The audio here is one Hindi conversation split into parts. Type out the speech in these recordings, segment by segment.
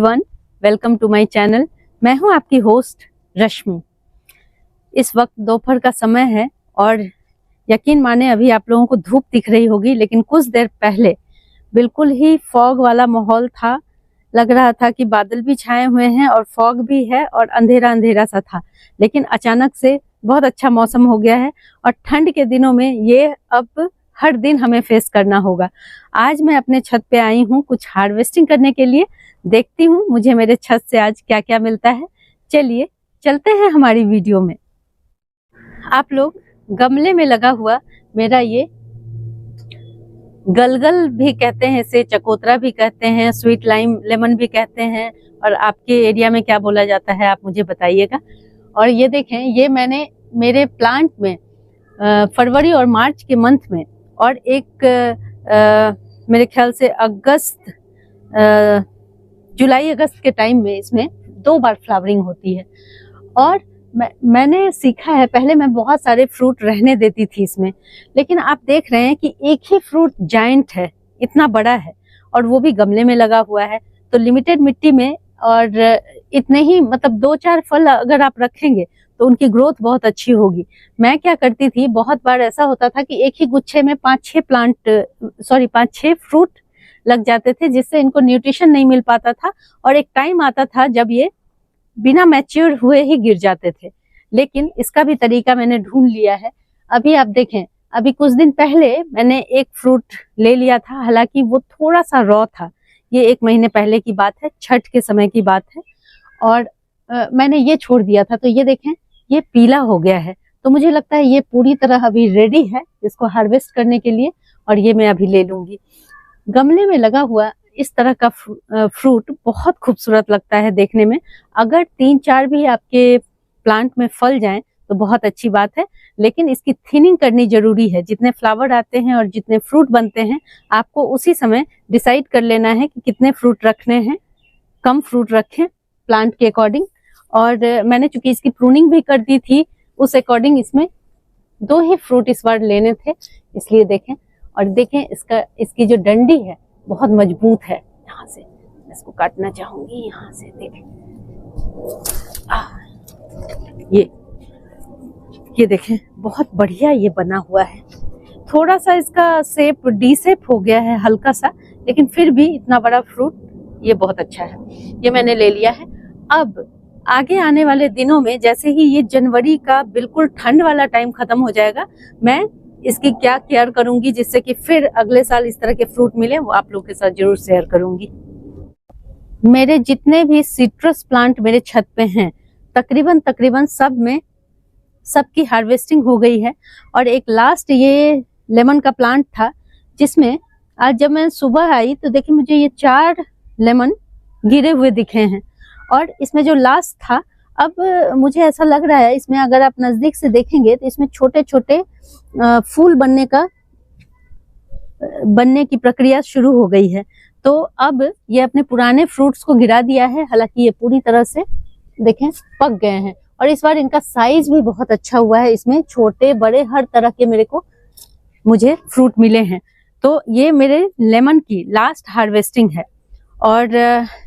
Everyone, welcome to my channel. मैं हूं आपकी होस्ट रश्मि। इस वक्त दोपहर का समय है और यकीन माने अभी आप लोगों को धूप दिख रही होगी, लेकिन कुछ देर पहले बिल्कुल ही फॉग वाला माहौल था। लग रहा था कि बादल भी छाए हुए हैं और फॉग भी है और अंधेरा अंधेरा सा था, लेकिन अचानक से बहुत अच्छा मौसम हो गया है और ठंड के दिनों में ये अब हर दिन हमें फेस करना होगा। आज मैं अपने छत पे आई हूँ कुछ हार्वेस्टिंग करने के लिए। देखती हूँ मुझे मेरे छत से आज क्या क्या मिलता है। चलिए चलते हैं हमारी वीडियो में। आप लोग गमले में लगा हुआ मेरा ये गलगल भी कहते हैं, इसे चकोतरा भी कहते हैं, स्वीट लाइम लेमन भी कहते हैं, और आपके एरिया में क्या बोला जाता है आप मुझे बताइएगा। और ये देखें, ये मैंने मेरे प्लांट में फरवरी और मार्च के मंथ में और एक मेरे ख्याल से जुलाई अगस्त के टाइम में इसमें 2 बार फ्लावरिंग होती है। और मैंने सीखा है, पहले मैं बहुत सारे फ्रूट रहने देती थी इसमें, लेकिन आप देख रहे हैं कि एक ही फ्रूट जायंट है, इतना बड़ा है और वो भी गमले में लगा हुआ है। तो लिमिटेड मिट्टी में और इतने ही मतलब 2-4 फल अगर आप रखेंगे तो उनकी ग्रोथ बहुत अच्छी होगी। मैं क्या करती थी, बहुत बार ऐसा होता था कि एक ही गुच्छे में 5-6 फ्रूट लग जाते थे, जिससे इनको न्यूट्रिशन नहीं मिल पाता था और एक टाइम आता था जब ये बिना मैच्योर हुए ही गिर जाते थे। लेकिन इसका भी तरीका मैंने ढूंढ लिया है। अभी आप देखें, अभी कुछ दिन पहले मैंने एक फ्रूट ले लिया था, हालांकि वो थोड़ा सा रॉ था। ये 1 महीने पहले की बात है, छठ के समय की बात है, और मैंने ये छोड़ दिया था। तो ये देखें, ये पीला हो गया है। तो मुझे लगता है ये पूरी तरह अभी रेडी है इसको हार्वेस्ट करने के लिए, और ये मैं अभी ले लूंगी। गमले में लगा हुआ इस तरह का फ्रूट बहुत खूबसूरत लगता है देखने में। अगर 3-4 भी आपके प्लांट में फल जाएं तो बहुत अच्छी बात है, लेकिन इसकी थिनिंग करनी जरूरी है। जितने फ्लावर आते हैं और जितने फ्रूट बनते हैं, आपको उसी समय डिसाइड कर लेना है कि कितने फ्रूट रखने हैं। कम फ्रूट रखें प्लांट के अकॉर्डिंग। और मैंने चूंकि इसकी प्रूनिंग भी कर दी थी, उस अकॉर्डिंग इसमें 2 ही फ्रूट इस बार लेने थे, इसलिए देखें। और देखें इसकी जो डंडी है बहुत मजबूत है। यहाँ से इसको काटना चाहूंगी, यहाँ से देखें, ये देखें बहुत बढ़िया ये बना हुआ है। थोड़ा सा इसका शेप डी शेप हो गया है हल्का सा, लेकिन फिर भी इतना बड़ा फ्रूट ये बहुत अच्छा है। ये मैंने ले लिया है। अब आगे आने वाले दिनों में जैसे ही ये जनवरी का बिल्कुल ठंड वाला टाइम खत्म हो जाएगा, मैं इसकी क्या केयर करूंगी जिससे कि फिर अगले साल इस तरह के फ्रूट मिले, वो आप लोग के साथ जरूर शेयर करूंगी। मेरे जितने भी सिट्रस प्लांट मेरे छत पे हैं, तकरीबन सब में सबकी हार्वेस्टिंग हो गई है। और एक लास्ट ये लेमन का प्लांट था, जिसमें आज जब मैं सुबह आई तो देखिए मुझे ये 4 लेमन गिरे हुए दिखे हैं। और इसमें जो लास्ट था, अब मुझे ऐसा लग रहा है इसमें अगर आप नजदीक से देखेंगे तो इसमें छोटे छोटे फूल बनने की प्रक्रिया शुरू हो गई है। तो अब ये अपने पुराने फ्रूट्स को गिरा दिया है, हालांकि ये पूरी तरह से देखें पक गए हैं। और इस बार इनका साइज भी बहुत अच्छा हुआ है, इसमें छोटे बड़े हर तरह के मुझे फ्रूट मिले हैं। तो ये मेरे लेमन की लास्ट हार्वेस्टिंग है। और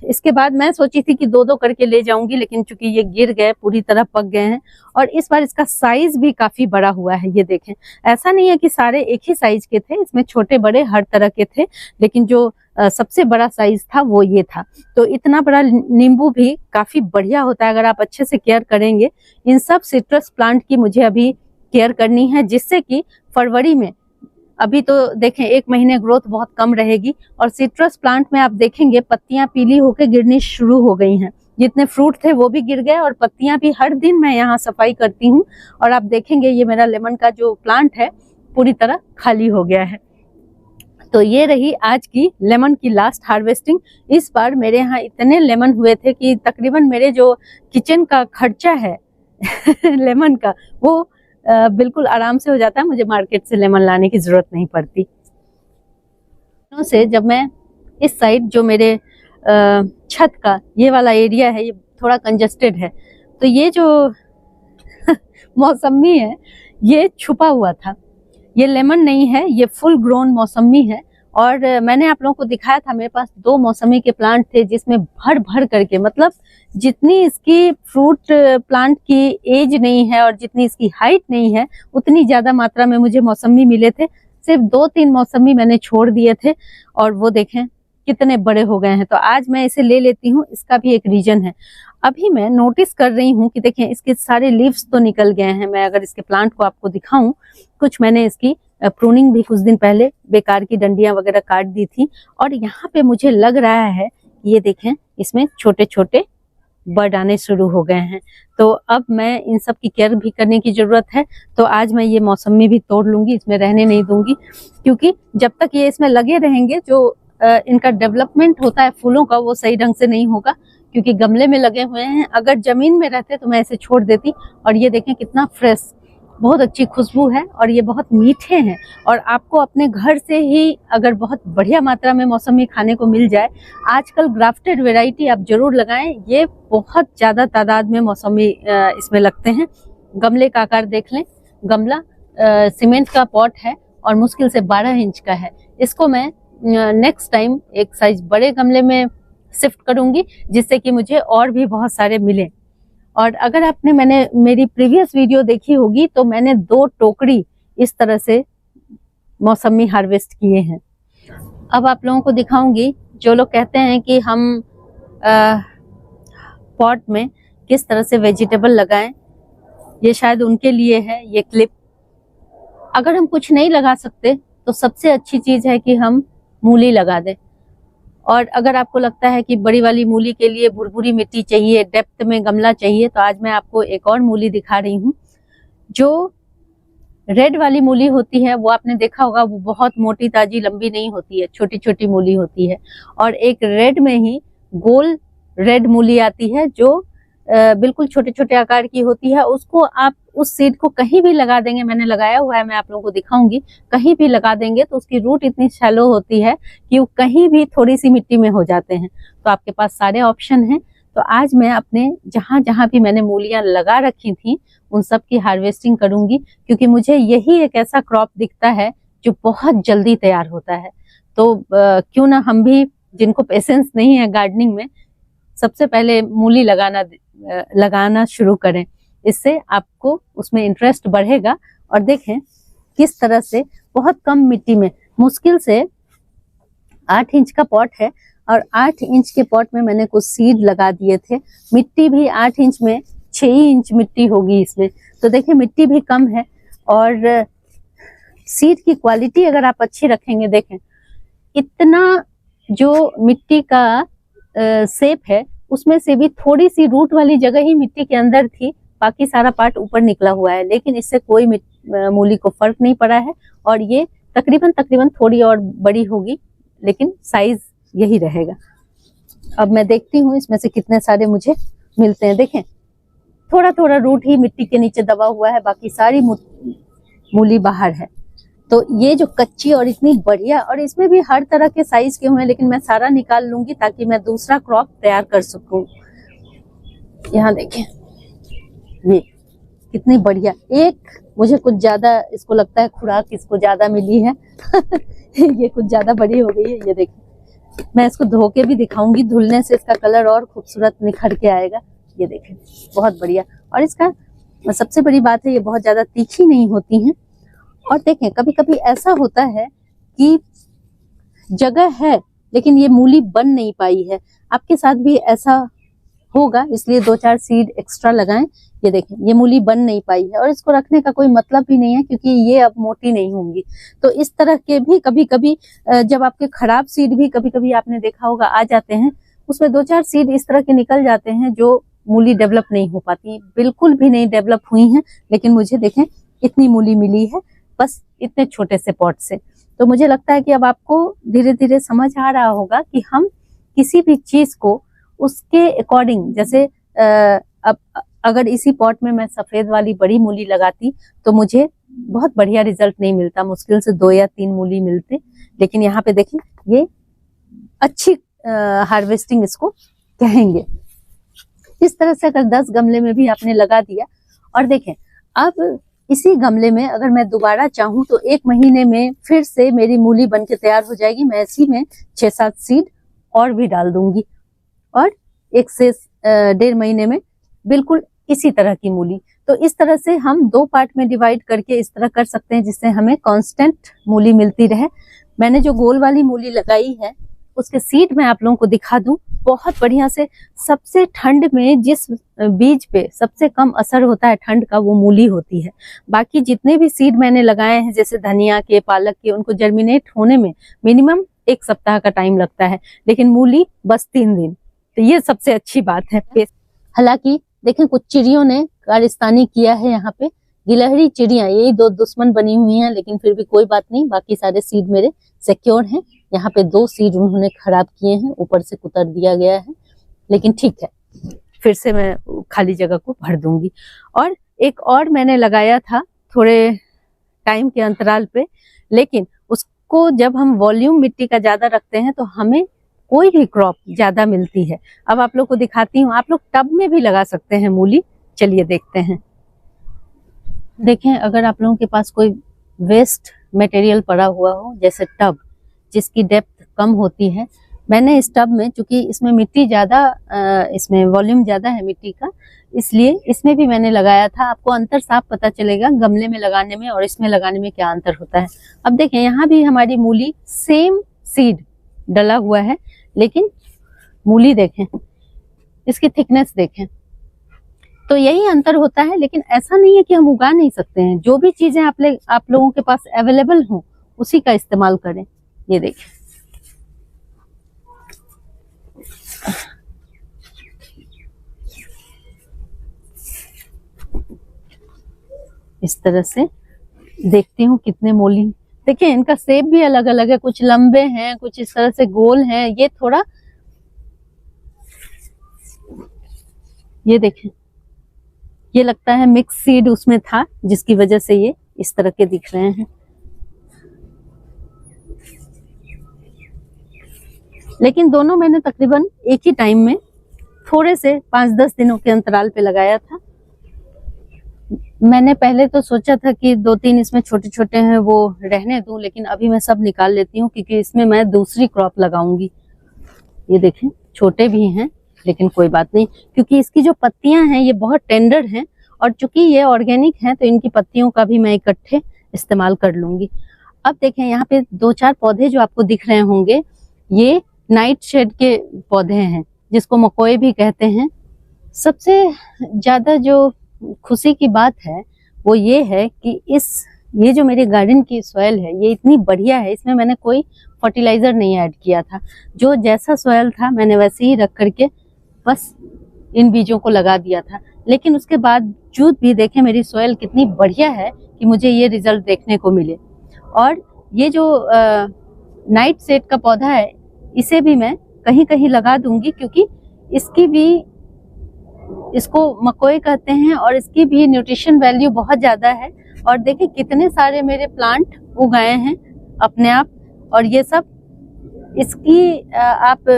इसके बाद मैं सोची थी कि 2-2 करके ले जाऊंगी, लेकिन चूंकि ये गिर गए, पूरी तरह पक गए हैं। और इस बार इसका साइज भी काफी बड़ा हुआ है। ये देखें, ऐसा नहीं है कि सारे एक ही साइज के थे, इसमें छोटे बड़े हर तरह के थे, लेकिन जो सबसे बड़ा साइज था वो ये था। तो इतना बड़ा नींबू भी काफी बढ़िया होता है अगर आप अच्छे से केयर करेंगे। इन सब सिट्रस प्लांट की मुझे अभी केयर करनी है, जिससे कि फरवरी में, अभी तो देखें 1 महीने ग्रोथ बहुत कम रहेगी, और सिट्रस प्लांट में आप देखेंगे पत्तियां पीली होकर गिरनी शुरू हो गई हैं। जितने फ्रूट थे वो भी गिर गए और पत्तियां भी। हर दिन मैं यहाँ सफाई करती हूँ और आप देखेंगे ये मेरा लेमन का जो प्लांट है पूरी तरह खाली हो गया है। तो ये रही आज की लेमन की लास्ट हार्वेस्टिंग। इस बार मेरे यहाँ इतने लेमन हुए थे कि तकरीबन मेरे जो किचन का खर्चा है लेमन का, वो बिल्कुल आराम से हो जाता है। मुझे मार्केट से लेमन लाने की जरूरत नहीं पड़ती। से जब मैं इस साइड जो मेरे छत का ये वाला एरिया है, ये थोड़ा कंजस्टेड है, तो ये जो मौसमी है ये छुपा हुआ था। ये लेमन नहीं है, ये फुल ग्रोन मौसमी है और मैंने आप लोगों को दिखाया था, मेरे पास 2 मौसमी के प्लांट थे जिसमें भर भर करके, मतलब जितनी इसकी फ्रूट प्लांट की एज नहीं है और जितनी इसकी हाइट नहीं है उतनी ज्यादा मात्रा में मुझे मौसमी मिले थे। सिर्फ 2-3 मौसमी मैंने छोड़ दिए थे और वो देखें कितने बड़े हो गए हैं। तो आज मैं इसे ले लेती हूँ, इसका भी एक रीजन है। अभी मैं नोटिस कर रही हूँ कि देखें इसके सारे लीव्स तो निकल गए हैं। मैं अगर इसके प्लांट को आपको दिखाऊं, कुछ मैंने इसकी प्रूनिंग भी कुछ दिन पहले बेकार की डंडियां वगैरह काट दी थी और यहाँ पे मुझे लग रहा है ये देखें इसमें छोटे छोटे बड आने शुरू हो गए हैं। तो अब मैं इन सब की केयर भी करने की जरूरत है। तो आज मैं ये मौसमी भी तोड़ लूंगी, इसमें रहने नहीं दूंगी, क्योंकि जब तक ये इसमें लगे रहेंगे जो इनका डेवलपमेंट होता है फूलों का वो सही ढंग से नहीं होगा, क्योंकि गमले में लगे हुए हैं। अगर जमीन में रहते तो मैं इसे छोड़ देती। और ये देखें कितना फ्रेश, बहुत अच्छी खुशबू है और ये बहुत मीठे हैं। और आपको अपने घर से ही अगर बहुत बढ़िया मात्रा में मौसमी खाने को मिल जाए, आजकल ग्राफ्टेड वैरायटी आप जरूर लगाएं। ये बहुत ज्यादा तादाद में मौसमी इसमें लगते हैं। गमले का आकार देख लें, गमला सीमेंट का पॉट है और मुश्किल से 12 इंच का है। इसको मैं नेक्स्ट टाइम एक साइज बड़े गमले में शिफ्ट करूंगी, जिससे कि मुझे और भी बहुत सारे मिले। और अगर आपने मैंने मेरी प्रीवियस वीडियो देखी होगी तो मैंने 2 टोकरी इस तरह से मौसमी हार्वेस्ट किए हैं। अब आप लोगों को दिखाऊंगी, जो लोग कहते हैं कि हम पॉट में किस तरह से वेजिटेबल लगाएं, ये शायद उनके लिए है ये क्लिप। अगर हम कुछ नहीं लगा सकते तो सबसे अच्छी चीज है कि हम मूली लगा दें। और अगर आपको लगता है कि बड़ी वाली मूली के लिए भुरभुरी मिट्टी चाहिए, डेप्थ में गमला चाहिए, तो आज मैं आपको एक और मूली दिखा रही हूँ। जो रेड वाली मूली होती है वो आपने देखा होगा, वो बहुत मोटी ताजी लंबी नहीं होती है, छोटी छोटी मूली होती है। और एक रेड में ही गोल रेड मूली आती है जो बिल्कुल छोटे छोटे आकार की होती है। उसको आप उस सीड को कहीं भी लगा देंगे, मैंने लगाया हुआ है, मैं आप लोगों को दिखाऊंगी, कहीं भी लगा देंगे तो उसकी रूट इतनी शैलो होती है कि वो कहीं भी थोड़ी सी मिट्टी में हो जाते हैं। तो आपके पास सारे ऑप्शन हैं। तो आज मैं अपने जहां जहां भी मैंने मूलियां लगा रखी थी उन सब की हार्वेस्टिंग करूंगी, क्योंकि मुझे यही एक ऐसा क्रॉप दिखता है जो बहुत जल्दी तैयार होता है। तो क्यों ना हम भी, जिनको पेशेंस नहीं है गार्डनिंग में, सबसे पहले मूली लगाना शुरू करें। इससे आपको उसमें इंटरेस्ट बढ़ेगा। और देखें किस तरह से बहुत कम मिट्टी में, मुश्किल से 8 इंच का पॉट है और 8 इंच के पॉट में मैंने कुछ सीड लगा दिए थे। मिट्टी भी 8 इंच में 6 इंच मिट्टी होगी इसमें। तो देखिए मिट्टी भी कम है और सीड की क्वालिटी अगर आप अच्छी रखेंगे, देखें इतना जो मिट्टी का शेप है उसमें से भी थोड़ी सी रूट वाली जगह ही मिट्टी के अंदर थी, बाकी सारा पार्ट ऊपर निकला हुआ है। लेकिन इससे कोई मूली को फर्क नहीं पड़ा है और ये तकरीबन थोड़ी और बड़ी होगी, लेकिन साइज यही रहेगा। अब मैं देखती हूँ इसमें से कितने सारे मुझे मिलते हैं। देखें थोड़ा थोड़ा रूट ही मिट्टी के नीचे दबा हुआ है, बाकी सारी मूली बाहर है। तो ये जो कच्ची और इतनी बढ़िया, और इसमें भी हर तरह के साइज के हुए हैं, लेकिन मैं सारा निकाल लूंगी ताकि मैं दूसरा क्रॉप तैयार कर सकूं। यहाँ देखें ये कितनी बढ़िया, एक मुझे कुछ ज्यादा इसको लगता है खुराक इसको ज्यादा मिली है ये कुछ ज्यादा बड़ी हो गई है। ये देखें, मैं इसको धो के भी दिखाऊंगी, धुलने से इसका कलर और खूबसूरत निखर के आएगा। ये देखें बहुत बढ़िया। और इसका सबसे बड़ी बात है ये बहुत ज्यादा तीखी नहीं होती हैं। और देखें कभी कभी ऐसा होता है कि जगह है लेकिन ये मूली बन नहीं पाई है, आपके साथ भी ऐसा होगा, इसलिए 2-4 सीड एक्स्ट्रा लगाएं। ये देखें ये मूली बन नहीं पाई है और इसको रखने का कोई मतलब भी नहीं है, क्योंकि ये अब मोटी नहीं होंगी। तो इस तरह के भी कभी कभी जब आपके खराब सीड भी कभी कभी आपने देखा होगा आ जाते हैं, उसमें 2-4 सीड इस तरह के निकल जाते हैं जो मूली डेवलप नहीं हो पाती, बिल्कुल भी नहीं डेवलप हुई हैं। लेकिन मुझे देखें इतनी मूली मिली है बस इतने छोटे से पॉट से। तो मुझे लगता है कि अब आपको धीरे धीरे समझ आ रहा होगा कि हम किसी भी चीज को उसके अकॉर्डिंग, जैसे अब अगर इसी पॉट में मैं सफेद वाली बड़ी मूली लगाती तो मुझे बहुत बढ़िया रिजल्ट नहीं मिलता, मुश्किल से 2 या 3 मूली मिलते। लेकिन यहाँ पे देखें ये अच्छी हार्वेस्टिंग इसको कहेंगे। इस तरह से अगर 10 गमले में भी आपने लगा दिया, और देखें अब इसी गमले में अगर मैं दोबारा चाहूँ तो 1 महीने में फिर से मेरी मूली बन के तैयार हो जाएगी। मैं इसी में 6-7 सीड और भी डाल दूंगी और 1 से 1.5 महीने में बिल्कुल इसी तरह की मूली। तो इस तरह से हम 2 पार्ट में डिवाइड करके इस तरह कर सकते हैं जिससे हमें कांस्टेंट मूली मिलती रहे। मैंने जो गोल वाली मूली लगाई है उसके सीड मैं आप लोगों को दिखा दूं, बहुत बढ़िया से। सबसे ठंड में जिस बीज पे सबसे कम असर होता है ठंड का, वो मूली होती है। बाकी जितने भी सीड मैंने लगाए हैं जैसे धनिया के, पालक के, उनको जर्मिनेट होने में मिनिमम 1 सप्ताह का टाइम लगता है, लेकिन मूली बस 3 दिन। तो ये सबसे अच्छी बात है। हालांकि देखें कुछ चिड़ियों ने कारस्तानी किया है यहाँ पे, गिलहरी चिड़िया यही 2 दुश्मन बनी हुई हैं, लेकिन फिर भी कोई बात नहीं, बाकी सारे सीड मेरे सिक्योर हैं। यहाँ पे 2 सीड उन्होंने खराब किए हैं, ऊपर से कुतर दिया गया है, लेकिन ठीक है, फिर से मैं खाली जगह को भर दूंगी। और एक और मैंने लगाया था थोड़े टाइम के अंतराल पे, लेकिन उसको जब हम वॉल्यूम मिट्टी का ज्यादा रखते हैं तो हमें कोई भी क्रॉप ज्यादा मिलती है। अब आप लोग को दिखाती हूँ, आप लोग टब में भी लगा सकते हैं मूली। चलिए देखते हैं। देखें, अगर आप लोगों के पास कोई वेस्ट मटेरियल पड़ा हुआ हो जैसे टब जिसकी डेप्थ कम होती है, मैंने इस टब में, चूंकि इसमें मिट्टी ज्यादा, इसमें वॉल्यूम ज्यादा है मिट्टी का, इसलिए इसमें भी मैंने लगाया था। आपको अंतर साफ पता चलेगा गमले में लगाने में और इसमें लगाने में क्या अंतर होता है। अब देखें, यहाँ भी हमारी मूली सेम सीड डला हुआ है, लेकिन मूली देखें, इसकी थिकनेस देखें, तो यही अंतर होता है। लेकिन ऐसा नहीं है कि हम उगा नहीं सकते हैं। जो भी चीजें आप लोगों के पास अवेलेबल हो उसी का इस्तेमाल करें। ये देखिए, इस तरह से देखती हूँ कितने मूली। देखिए, इनका शेप भी अलग अलग है, कुछ लंबे हैं, कुछ इस तरह से गोल हैं। ये थोड़ा, ये देखें, ये लगता है मिक्स सीड उसमें था जिसकी वजह से ये इस तरह के दिख रहे हैं। लेकिन दोनों मैंने तकरीबन एक ही टाइम में थोड़े से 5-10 दिनों के अंतराल पे लगाया था। मैंने पहले तो सोचा था कि 2-3 इसमें छोटे छोटे हैं वो रहने दूं, लेकिन अभी मैं सब निकाल लेती हूँ क्योंकि इसमें मैं दूसरी क्रॉप लगाऊंगी। ये देखें, छोटे भी हैं लेकिन कोई बात नहीं, क्योंकि इसकी जो पत्तियां हैं ये बहुत टेंडर हैं और चूंकि ये ऑर्गेनिक हैं तो इनकी पत्तियों का भी मैं इकट्ठे इस्तेमाल कर लूंगी। अब देखें, यहाँ पे 2-4 पौधे जो आपको दिख रहे होंगे, ये नाइट शेड के पौधे हैं जिसको मकोई भी कहते हैं। सबसे ज्यादा जो खुशी की बात है वो ये है कि ये जो मेरे गार्डन की सॉइल है ये इतनी बढ़िया है, इसमें मैंने कोई फर्टिलाइजर नहीं ऐड किया था। जो जैसा सॉइल था मैंने वैसे ही रख करके बस इन बीजों को लगा दिया था। लेकिन उसके बावजूद भी देखें मेरी सॉइल कितनी बढ़िया है कि मुझे ये रिजल्ट देखने को मिले। और ये जो नाइट शेड का पौधा है इसे भी मैं कहीं कहीं लगा दूंगी, क्योंकि इसकी भी, इसको मकोई कहते हैं और इसकी भी न्यूट्रिशन वैल्यू बहुत ज्यादा है। और देखिए कितने सारे मेरे प्लांट उगाए हैं अपने आप, और ये सब इसकी आप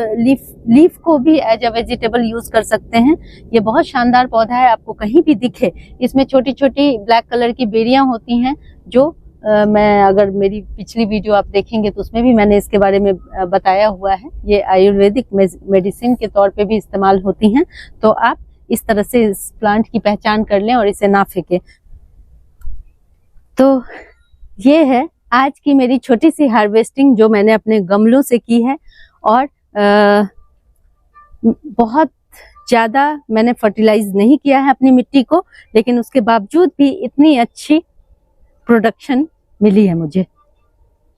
लीफ को भी एज अ वेजिटेबल यूज कर सकते हैं। ये बहुत शानदार पौधा है, आपको कहीं भी दिखे। इसमें छोटी छोटी ब्लैक कलर की बेरियां होती हैं जो मैं, अगर मेरी पिछली वीडियो आप देखेंगे तो उसमें भी मैंने इसके बारे में बताया हुआ है। ये आयुर्वेदिक मेडिसिन के तौर पे भी इस्तेमाल होती हैं। तो आप इस तरह से इस प्लांट की पहचान कर लें और इसे ना फेंकें। तो ये है आज की मेरी छोटी सी हार्वेस्टिंग जो मैंने अपने गमलों से की है। और बहुत ज्यादा मैंने फर्टिलाइज नहीं किया है अपनी मिट्टी को, लेकिन उसके बावजूद भी इतनी अच्छी प्रोडक्शन मिली है मुझे।